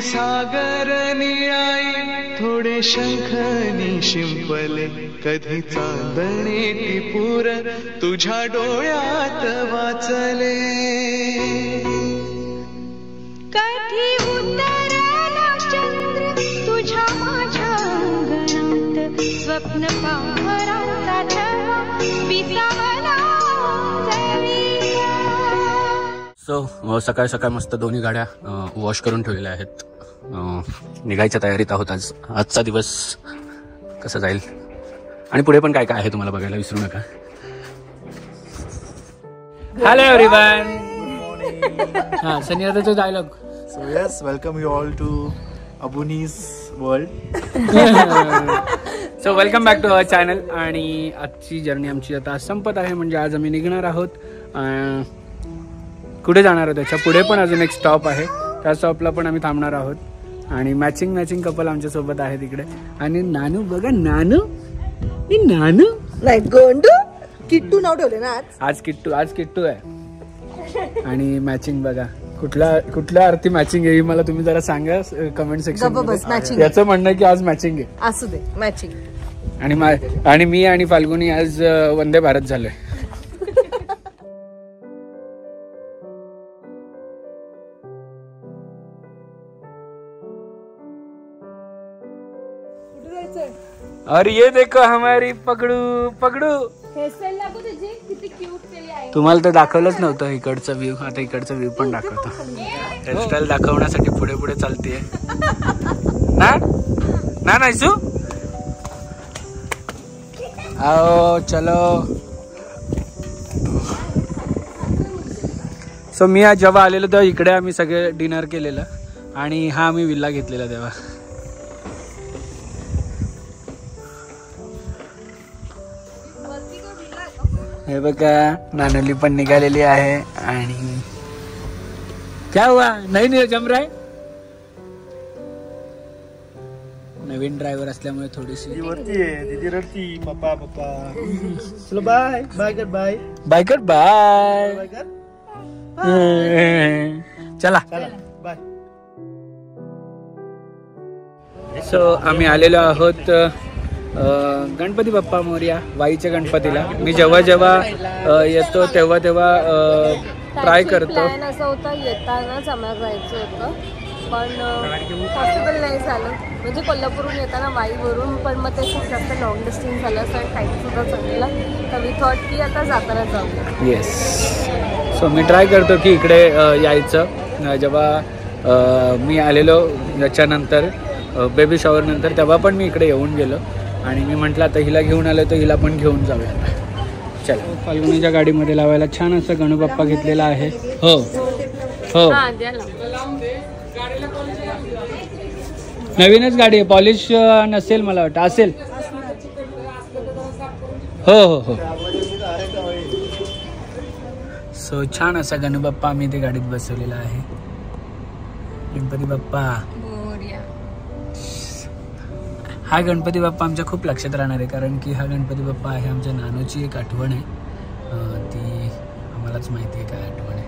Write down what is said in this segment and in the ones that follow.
सागर निळाई थोडे शंखनी शिंपले कधी चांदणे टिपूर तुझ्या डोळ्यात वाचले कधी उतरला चंद्र तुझ्या माझ्या अंगणात स्वप्न पाहराचा छवा विसावला सो सकाळ सकाळ मस्त दोन्ही गाड्या वॉश करून ठेवलेल्या आहेत. निघायच्या तयारीत आहोत. आजचा दिवस कसा जाईल आणि पुढे पण काय काय आहे तुम्हाला बघायला विसरू नका. Hello everyone. हां सनियाचा dialogue. So yes, welcome you all to अबुनीज world. So welcome back to our channel. आणि आजची जर्नी आमची आता संपत आहे. म्हणजे आज आम्ही निघणार आहोत. कुठे जाणार आहोत त्याच्या पुढे पण अजून एक स्टॉप आहे. त्या स्टॉपला पण आम्ही थांबणार आहोत. आणि मॅचिंग कपल आमच्या सोबत आहे तिकडे. आणि नानू बघा, नानू नाही गोंडू किट्टू नाव ठेवले ना आज किट्टू आहे. आणि मॅचिंग बघा कुठल्या अर्थी मॅचिंग आहे मला तुम्ही जरा सांगा कमेंट सेक्शन. याचं म्हणणं आहे की आज मॅचिंग आहे. असू दे मॅचिंग. आणि मी आणि फाल्गुनी आज वंदे भारत झालोय. और ये देखो हमारी पकडू. तुम्हाला तर दाखवलंच नव्हतं इकडचा व्ह्यू. आता इकडचा व्ह्यू पण दाखवतो. हेअरस्टाईल दाखवण्यासाठी पुढे चालतीये ना नायसू. आओ चलो. सो मी आज जेव्हा आलेलो तेव्हा इकडे आम्ही सगळे डिनर केलेलं. आणि हा आम्ही विल्ला घेतलेला तेव्हा. हे बघा नानली पण निघालेली आहे. आणि क्या हुआ नाही जम रहा है. नवीन ड्रायव्हर असल्यामुळे थोडीशी वरती आहे. दीदी रडती. पप्पा चलो बाय कर बाय चला बाय. सो आम्ही आलेलो आहोत गणपती बाप्पा मोरया वाईच्या गणपतीला. मी जेव्हा येतो तेव्हा ट्राय करतो. असं होतं येतानाच आम्हाला जायचं होतं पण पॉसिबल नाही झालं. म्हणजे कोल्हापूरहून येताना वाईवरून पण मग ते खूप जास्त लॉंग डिस्टन्स झालं असं टाईमसुद्धा चाललेला. तर मी थॉट की आता जाताना जाऊ. येस. सो मी ट्राय करतो की इकडे यायचं. जेव्हा मी आलेलो याच्यानंतर बेबी शॉवर नंतर तेव्हा पण मी इकडे येऊन गेलो. आणि मी म्हटलं आता हिला घेऊन आलो तर हिला पण घेऊन जाऊया. चला. फाल्गुनीच्या गाडीमध्ये लावायला छान असं गणूबाप्पा घेतलेला आहे. हो नवीनच गाडी आहे. पॉलिश नसेल मला वाटतं. असेल. हो. सो छान असा गणूबाप्पा आम्ही ते गाडीत बसवलेला आहे. गणपती बाप्पा. हा गणपती बाप्पा आमच्या खूप लक्षात राहणार आहे. कारण की हा गणपती बाप्पा आहे आमच्या नानूची एक आठवण आहे. ती आम्हालाच माहिती आहे काय आठवण आहे.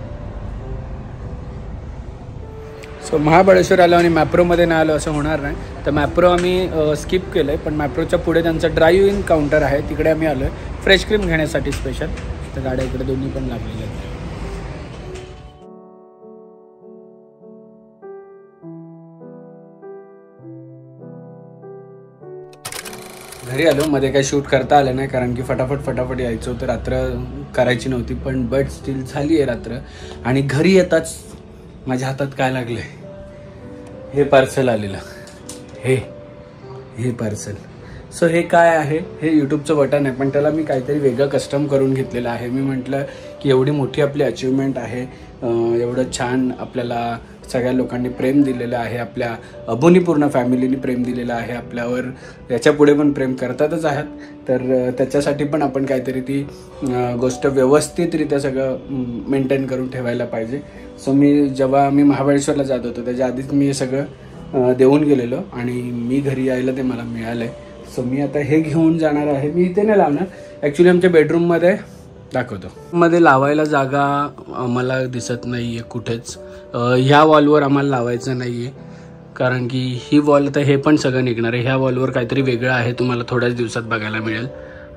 सो महाबळेश्वर आलो आणि मॅप्रोमध्ये नाही आलो असं होणार नाही. तर मॅप्रो आम्ही स्किप केलं आहे. पण मॅप्रोच्या पुढे त्यांचं ड्राईव्ह इन काउंटर आहे. तिकडे आम्ही आलो आहे फ्रेश क्रीम घेण्यासाठी स्पेशल. तर गाड्या इकडे दोन्ही पण लागलेल्या आहेत. घरी आलो. मध्ये काही शूट करता आलं नाही कारण की फटाफट यायचं होतं. रात्र करायची नव्हती पण बट स्टील झाली आहे रात्र. आणि घरी येताच माझ्या हातात काय लागलं आहे. हे पार्सल आलेलं. हे पार्सल. सो हे काय आहे. हे यूट्यूबचं बटन आहे पण त्याला मी काहीतरी वेगळं कस्टम करून घेतलेलं आहे. मी म्हटलं की एवढी मोठी आपली अचिव्हमेंट आहे. एवढं छान आपल्याला सगळ्या लोकांनी प्रेम दिलेलं आहे. आपल्या अबोनी पूर्ण फॅमिलीने प्रेम दिलेलं आहे आपल्यावर. याच्यापुढे पण प्रेम करतातच आहात. तर त्याच्यासाठी पण आपण काहीतरी ती गोष्ट व्यवस्थितरित्या सगळं मेंटेन करून ठेवायला पाहिजे. सो जेव्हा मी महाबळेश्वरला जात होतो त्याच्या आधीच मी हे सगळं देऊन गेलेलो आणि मी घरी यायला ते मला मिळालं आहे. सो मी आता हे घेऊन जाणार आहे. मी इथे नाही लावणार. ॲक्च्युली आमच्या बेडरूममध्ये दाखवतो. मध्ये लावायला जागा आम्हाला दिसत नाही आहे कुठेच. ह्या वॉलवर आम्हाला लावायचं नाही आहे. कारण की ही वॉल आता हे पण सगळं निघणार आहे. ह्या वॉलवर काहीतरी वेगळं आहे तुम्हाला थोड्याच दिवसात बघायला मिळेल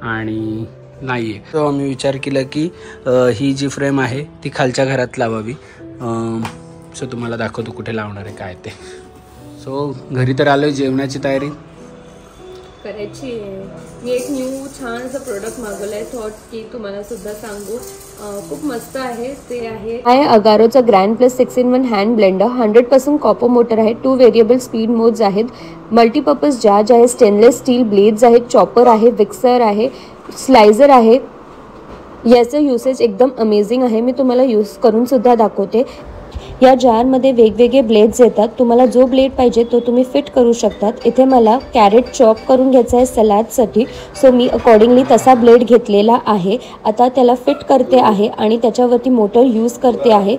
आणि नाही आहे. तो आम्ही विचार केला की ही जी फ्रेम आहे ती खालच्या घरात लावावी. सो तुम्हाला दाखवतो कुठे लावणार आहे काय ते. सो घरी तर आलोय, जेवणाची तयारी करायची आहे. मी एक न्यू छान असं प्रोडक्ट मागवलंय, थॉट की तुम्हाला सुद्धा सांगू. खूप मस्त आहे. ते आहे अगारोचा grand plus 6-in-1 hand blender. 100% copper motor आहे. 2 व्हेरिएबल स्पीड मोड्स आहेत. मल्टीपर्पज जार्ज आहे. स्टेनलेस स्टील ब्लेड्स आहेत. चॉपर आहे. विक्सर आहे. स्लायझर आहे. याचं युसेज एकदम अमेझिंग आहे. मी तुम्हाला यूज करून सुद्धा दाखवते. या जारमध्ये वेगवेगळे ब्लेड्स येतात. तुम्हाला जो ब्लेड पाहिजे तो तुम्ही फिट करू शकतात. इथे मला कॅरेट चॉप करून घ्यायचा आहे सलादसाठी. सो मी अकॉर्डिंगली तसा ब्लेड घेतलेला आहे. आता त्याला फिट करते आहे आणि त्याच्यावरती मोटर यूज करते आहे.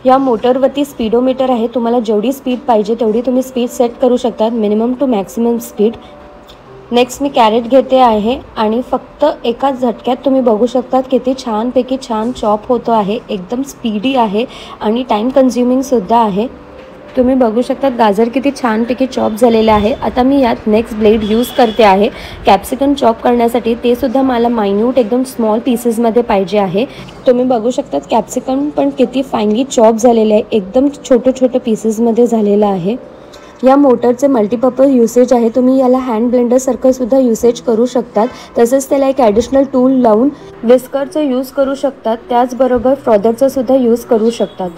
या मोटरवरती स्पीडोमीटर आहे. तुम्हाला जेवढी स्पीड पाहिजे तेवढी तुम्ही स्पीड सेट करू शकतात, minimum to maximum speed. Next मी कॅरेट घेते आहे आणि फक्त एकाच झटक्यात तुम्ही बघू शकतात किती छानपैकी छान चॉप होतो आहे. एकदम स्पीडी आहे आणि टाईम कन्झ्युमिंगसुद्धा आहे. तुम्ही बघू शकतात गाजर किती छानपैकी चॉप झालेलं आहे. आता मी यात नेक्स्ट ब्लेड यूज करते आहे कॅप्सिकम चॉप करण्यासाठी. ते सुद्धा मला मायन्यूट एकदम स्मॉल पीसेसमध्ये पाहिजे आहे. तुम्ही बघू शकतात कॅप्सिकम पण किती फाईनली चॉप झालेलं आहे. एकदम छोटे पीसेसमध्ये झालेलं आहे. या मोटरचे मल्टीपर्पज युसेज आहे. तुम्ही याला हँड ब्लेंडरसारखं सुद्धा युसेज करू शकतात. तसंच त्याला एक ॲडिशनल टूल लावून विस्करचं यूज करू शकतात. त्याचबरोबर फ्रॉदरचं सुद्धा यूज करू शकतात.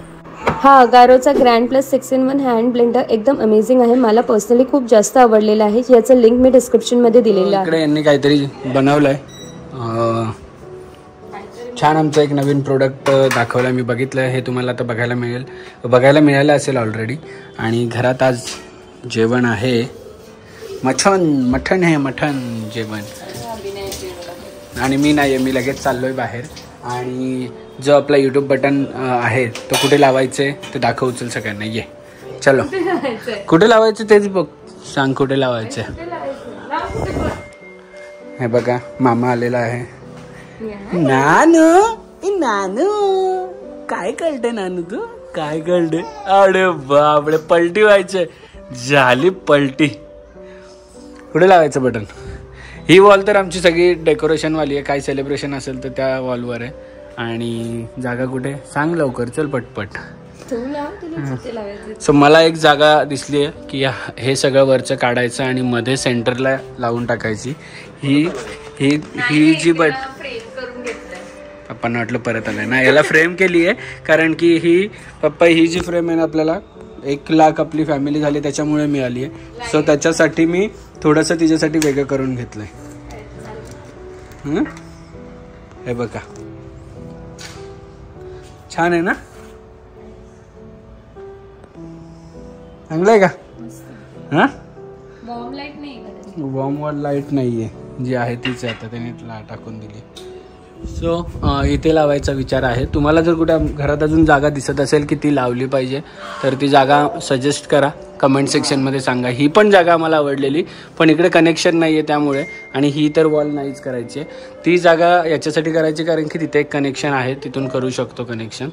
हा अगारोचा grand plus 6-in-1 hand blender एकदम अमेझिंग आहे. मला पर्सनली खूप जास्त आवडलेलं आहे. याचं लिंक मी डिस्क्रिप्शनमध्ये दिलेलं आहे. इकडे यांनी काहीतरी बनवलं आहे छान. आमचं एक नवीन प्रोडक्ट दाखवलं मी बघितलं. हे तुम्हाला आता बघायला मिळालं असेल ऑलरेडी. आणि घरात आज जेवण आहे मटण आहे. मटण जेवण. आणि मी नाही आहे, मी लगेच चाललोय बाहेर. आणि जो आपला यूट्यूब बटन आहे तो कुठे लावायचे ते दाखव उचल सगळ्यांना. ये चलो कुठे लावायचं तेच बघ, सांग कुठे लावायचं. हे बघा मामा आलेला आहे. नानू काय कळते नानू तू काय कळते. अरे बापडे पलटी व्हायचे झाली पलटी. कुठे लावायचं बटन. ही वॉल तर आमची सगळी डेकोरेशन वाली आहे. काय सेलिब्रेशन असेल तर त्या वॉलवर आहे. आणि जागा कुठे सांग लवकर चल पटपट. सो मला एक जागा दिसली आहे की हे सगळं वरचं काढायचं आणि मध्ये सेंटरला लावून टाकायची. ही जी पप्पांना वाटलं परत आलंय ना. याला फ्रेम केली आहे कारण की ही जी फ्रेम आहे ना आपल्याला 1 लाख आपली फॅमिली झाली त्याच्यामुळे मिळाली आहे. सो त्याच्यासाठी मी थोडंसं तिच्यासाठी वेगळं करून घेतलंय. हे बघा छान आहे ना. चांगलं आहे का. वॉर्म लाईट नाहीये, जी आहे तीच आहे. आता त्याने टाकून दिली. सो इथे लावायचा विचार आहे. तुम्हाला जर कुठे घरात अजून जागा दिसत असेल की ती लावली पाहिजे तर ती जागा सजेस्ट करा, कमेंट सेक्शनमध्ये सांगा. ही पण जागा मला आवडलेली पण इकडे कनेक्शन नाही आहे त्यामुळे. आणि ही तर वॉल नाहीच करायची आहे. ती जागा याच्यासाठी करायची कारण की तिथे एक कनेक्शन आहे, तिथून करू शकतो कनेक्शन.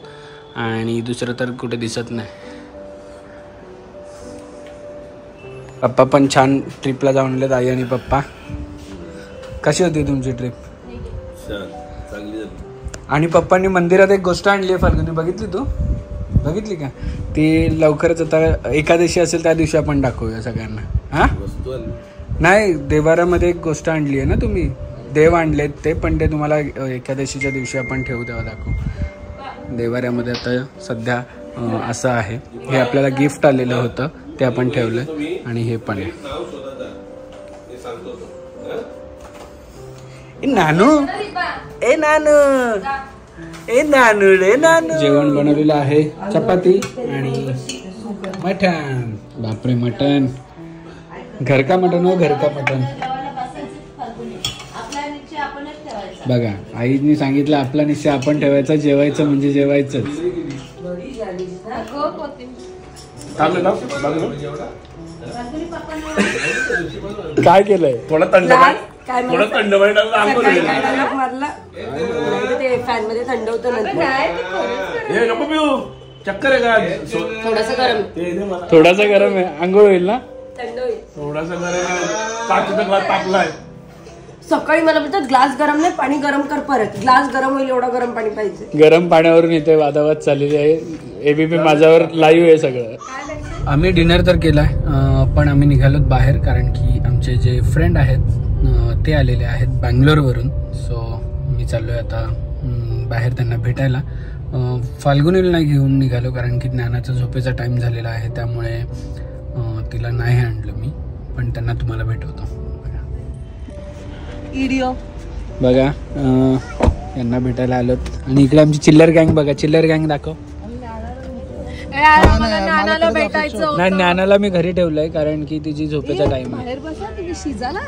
आणि दुसरं तर कुठे दिसत नाही. पप्पा पण छान ट्रिपला जाऊन आलेत, आई आणि पप्पा. कशी होती तुमची ट्रिप. आणि पप्पांनी मंदिरात एक गोष्ट आणली आहे फाल्गुनी, बघितली का. ती लवकरच आता एकादशी असेल त्या दिवशी आपण दाखवूया सगळ्यांना. हा नाही देवारामध्ये एक गोष्ट आणली आहे ना तुम्ही. देव आणलेत ते पण ते तुम्हाला एकादशीच्या दिवशी आपण ठेवू तेव्हा दाखवू. देवाऱ्यामध्ये आता सध्या असं आहे. हे आपल्याला गिफ्ट आलेलं होतं ते आपण ठेवलंय. आणि हे पण आहे. नानू जेवण बनवलेलं आहे. चपाती आणि मटण. बापरे मटण. घर का मटण हो, घर का मटण. बघा आईने सांगितलं आपला निश्चय आपण ठेवायचा. जेवायचं म्हणजे जेवायचंच. काय केलंय. थोडं थंड फॅन मध्ये थंड होतं. चक्कर आहे का? थोडासा गरम, थोडासा गरम आहे. आंघोळ होईल ना? थंड होईल. थोडासा गरम आहे. काचेचा ग्लास तापलाय. सकाळी मला म्हणतात ग्लास गरम नाही, पाणी गरम कर परत. ग्लास गरम होईल एवढं गरम पाणी पाहिजे. गरम पाण्यावरून इथे वादावाद चाललेली आहे. एबीपी माझ्यावर लाईव्ह आहे सगळं. आम्ही डिनर तर केलाय, पण आम्ही निघालोत बाहेर कारण की आमचे जे फ्रेंड आहेत ते आलेले आहेत बँगलोरवरून. सो मी चाललोय आता बाहेर त्यांना भेटायला. फाल्गुनीला नाही घेऊन निघालो कारण की ज्ञानाचा झोपेचा टाइम झालेला आहे, त्यामुळे तिला नाही आणलं मी, पण त्यांना तुम्हाला भेटवतो. बघा यांना भेटायला आलोत. आणि इकडे आमची चिल्लर गँग बघा. चिल्लर गँग दाखव. नाही, ज्ञानाला मी घरी ठेवलंय कारण की तिची झोपेचा टाइम आहे.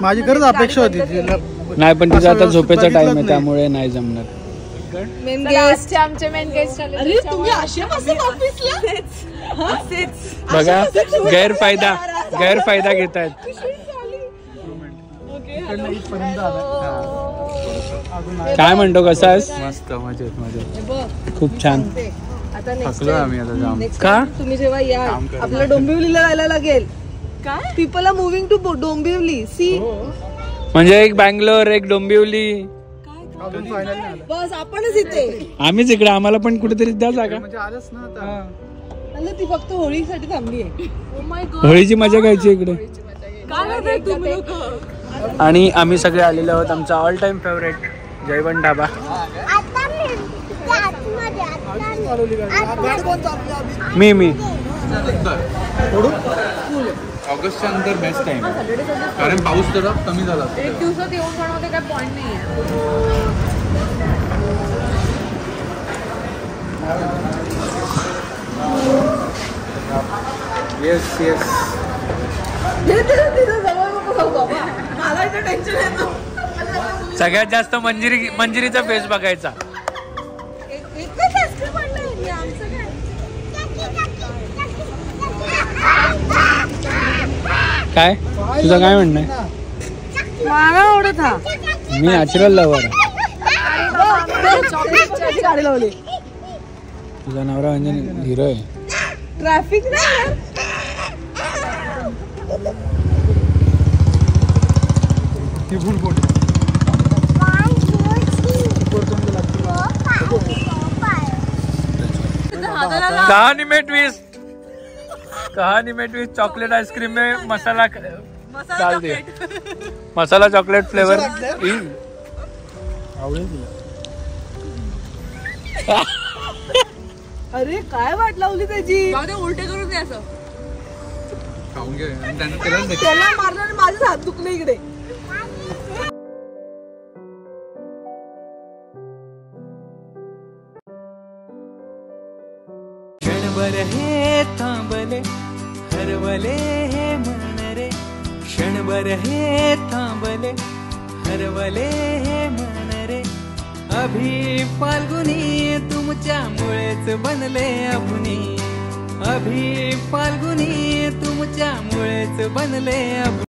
माझी खरंच अपेक्षा होती तिला. नाही, पण तिचा आता झोपेचा टाइम आहे त्यामुळे नाही जमणार. बघा गैरफायदा घेत आहेत. काय म्हणतो, कसा आहेस? मस्त, मजेत मजेत. खूप छान. थकलो आम्ही आता जाम. का? तुम्ही जेव्हा याल आपल्याला डोंबिवलीला जायला लागेल. काय people are moving to Dombivli. See म्हणजे एक बँगलोर, एक डोंबिवली, बस आपणच इथे. आम्हीच इकडे. आम्हाला पण कुठेतरी द्या जागा. म्हणजे आलंच ना आता. ती फक्त होळीसाठी थांबली आहे. होळीची मजा घ्यायची इकडे. काय तुम्ही लोक. आणि आम्ही सगळे आलेलो आहोत आमचा all time favourite Jaywant dhaba. मी ऑगस्टच्या नंतर बेस्ट टाइम कारण पाऊस जरा कमी झाला. एक दिवसात येऊन जाण्यामध्ये काय पॉइंट नाहीये. Yes yes. मला इथं टेन्शन येतो. सगळ्यात जास्त मंजिरीचा फेस बघायचा. काय तुझं काय म्हणणं आहे? मला आवडत हा. मी नॅचरल लवर. गाडी लावली. तुझा नवरा म्हणजे हिरो आहे. ट्रॅफिक नाही. कहानी में ट्विस्ट चॉकलेट आइसक्रीम में मसाला डाल दिया. मसाला चॉकलेट फ्लेवर. अरे काय वाट लावली त्याची. उलटे करून द्या असं. खाऊन घे आणि त्यांना त्याला मारलं आणि माझे हात दुखले इकडे. क्षणभर हे थांबले हरवले हे मन रे. क्षणभर हे थांबले हरवले हे मन रे. अभि फाल्गुनी तुमच्यामुळेच बनले अभुनी. अभि फाल्गुनी तुमच्यामुळेच बनले अभुनी.